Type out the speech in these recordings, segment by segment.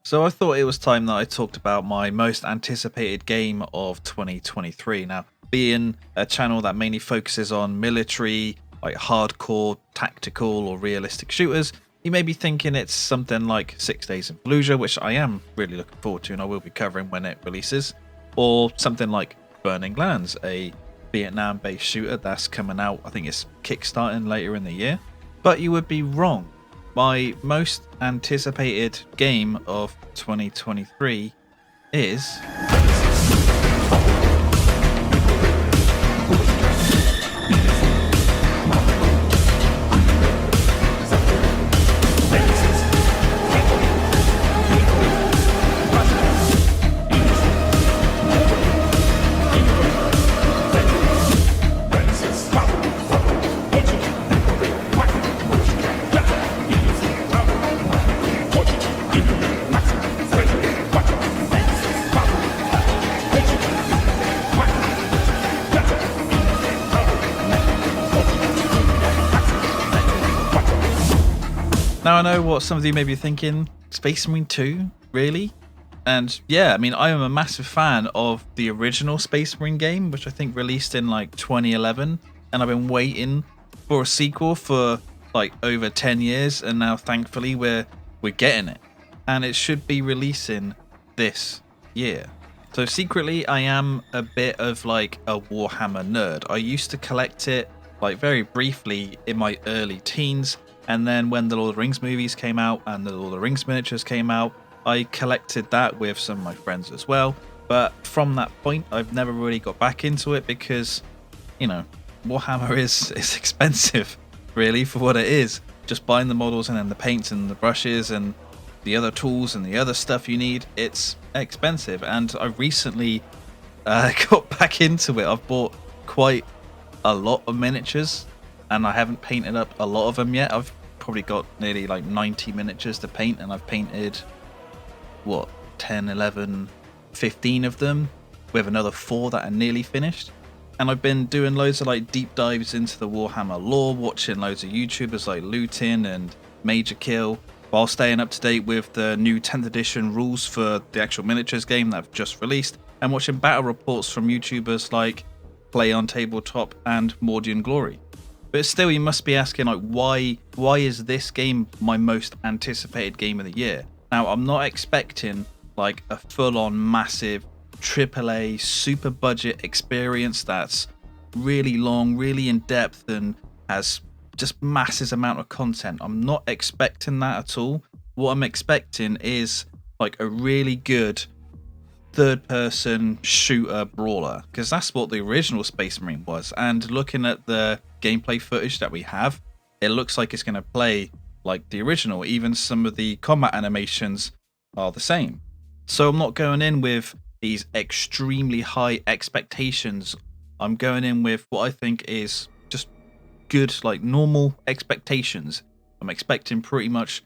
So I thought it was time that I talked about my most anticipated game of 2023. Now, being a channel that mainly focuses on military, like hardcore, tactical or realistic shooters, you may be thinking it's something like 6 Days in Fallujah, which I am really looking forward to and I will be covering when it releases, or something like Burning Lands, a Vietnam-based shooter that's coming out, I think it's kickstarting later in the year. But you would be wrong. My most anticipated game of 2023 is Now, I know what some of you may be thinking, Space Marine 2, really? And yeah, I mean, I am a massive fan of the original Space Marine game, which I think released in like 2011, and I've been waiting for a sequel for like over 10 years, and now thankfully we're getting it. And it should be releasing this year. So secretly, I am a bit of like a Warhammer nerd. I used to collect it like very briefly in my early teens, and then when the Lord of the Rings movies came out and the Lord of the Rings miniatures came out, I collected that with some of my friends as well. But from that point, I've never really got back into it because, you know, Warhammer is expensive, really, for what it is. Just buying the models and then the paints and the brushes and the other tools and the other stuff you need, it's expensive. And I recently got back into it. I've bought quite a lot of miniatures and I haven't painted up a lot of them yet. I've probably got nearly like 90 miniatures to paint, and I've painted what, 10, 11, 15 of them, with another 4 that are nearly finished. And I've been doing loads of like deep dives into the Warhammer lore, watching loads of YouTubers like Lutin and Major Kill, while staying up to date with the new 10th edition rules for the actual miniatures game that I've just released, and watching battle reports from YouTubers like Play on Tabletop and Mordian Glory. But still, you must be asking, like, why is this game my most anticipated game of the year? Now, I'm not expecting like a full-on massive AAA super budget experience that's really long, really in depth, and has just massive amount of content. I'm not expecting that at all. What I'm expecting is like a really good third-person shooter brawler, because that's what the original Space Marine was. And looking at the gameplay footage that we have, it looks like it's going to play like the original. Even some of the combat animations are the same. So I'm not going in with these extremely high expectations. I'm going in with what I think is just good, like normal expectations. I'm expecting pretty much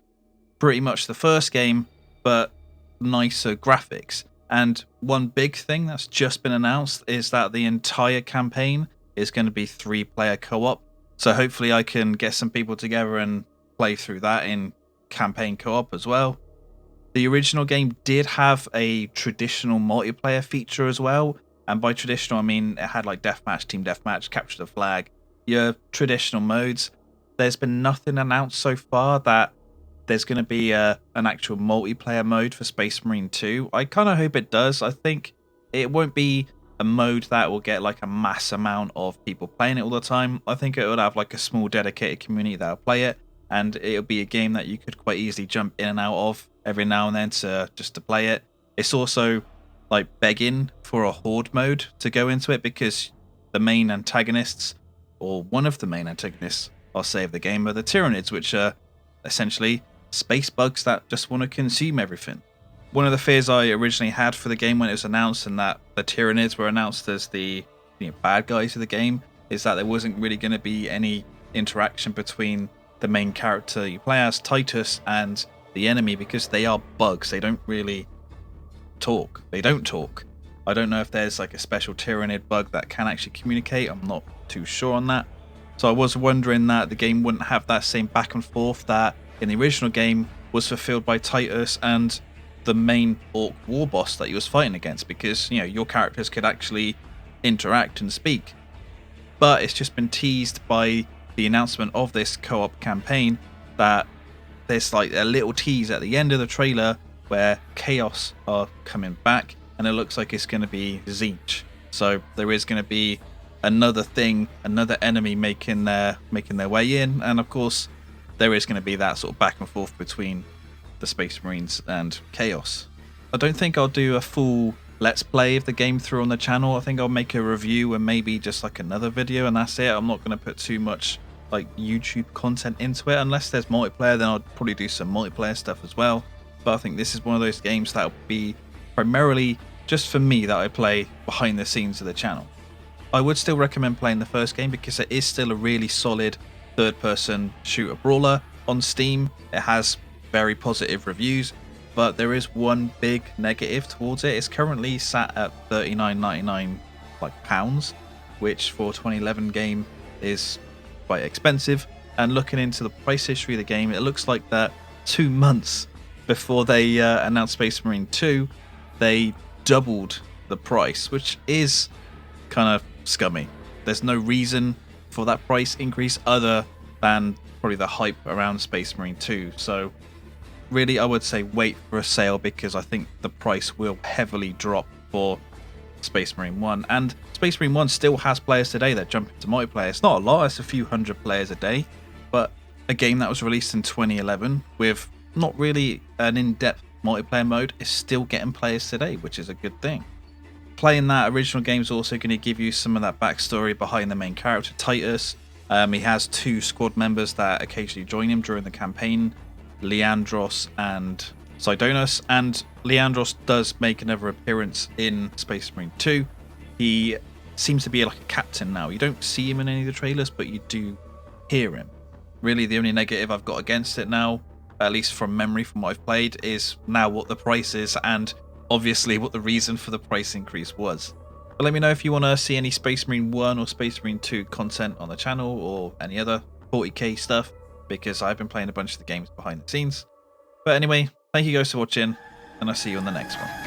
the first game, but nicer graphics. And one big thing that's just been announced is that the entire campaign is going to be 3-player co-op. So hopefully I can get some people together and play through that in campaign co-op as well. The original game did have a traditional multiplayer feature as well. And by traditional, I mean it had like deathmatch, team deathmatch, capture the flag, your traditional modes. There's been nothing announced so far that there's going to be an actual multiplayer mode for Space Marine 2. I kind of hope it does. I think it won't be a mode that will get like a mass amount of people playing it all the time. I think it will have like a small dedicated community that'll play it, and it'll be a game that you could quite easily jump in and out of every now and then to play it. It's also like begging for a horde mode to go into it, because the main antagonists, or one of the main antagonists, I'll say, of the game are the Tyranids, which are essentially space bugs that just want to consume everything. One of the fears I originally had for the game when it was announced, and that the Tyranids were announced as the bad guys of the game, is that there wasn't really going to be any interaction between the main character you play as, Titus, and the enemy, because they are bugs. They don't really talk. They don't talk. I don't know if there's like a special Tyranid bug that can actually communicate. I'm not too sure on that. So I was wondering that the game wouldn't have that same back and forth that in the original game was fulfilled by Titus and the main orc war boss that he was fighting against, because your characters could actually interact and speak. But it's just been teased by the announcement of this co-op campaign that there's like a little tease at the end of the trailer where Chaos are coming back, and it looks like it's going to be Tzeentch. So there is going to be another thing, another enemy making their way in, and of course there is going to be that sort of back and forth between the Space Marines and Chaos. I don't think I'll do a full let's play of the game through on the channel. I think I'll make a review and maybe just like another video, and that's it. I'm not going to put too much like YouTube content into it. Unless there's multiplayer, then I'll probably do some multiplayer stuff as well. But I think this is one of those games that'll be primarily just for me that I play behind the scenes of the channel. I would still recommend playing the first game because it is still a really solid third-person shooter brawler on Steam. It has very positive reviews, but there is one big negative towards it. It's currently sat at £39.99 pounds, which for a 2011 game is quite expensive. And looking into the price history of the game, it looks like that 2 months before they announced Space Marine 2, they doubled the price, which is kind of scummy. There's no reason for that price increase other than probably the hype around Space Marine 2. So really, I would say wait for a sale, because I think the price will heavily drop for Space Marine 1. And Space Marine 1 still has players today that jump into multiplayer. It's not a lot, it's a few hundred players a day, but a game that was released in 2011 with not really an in-depth multiplayer mode is still getting players today, which is a good thing. Playing that original game is also going to give you some of that backstory behind the main character, Titus. He has 2 squad members that occasionally join him during the campaign, Leandros and Sidonus, and Leandros does make another appearance in Space Marine 2. He seems to be like a captain now. You don't see him in any of the trailers, but you do hear him. Really, the only negative I've got against it now, at least from memory from what I've played, is now what the price is, and obviously what the reason for the price increase was. But let me know if you want to see any Space Marine 1 or Space Marine 2 content on the channel, or any other 40k stuff, because I've been playing a bunch of the games behind the scenes. But anyway, thank you guys for watching, and I'll see you on the next one.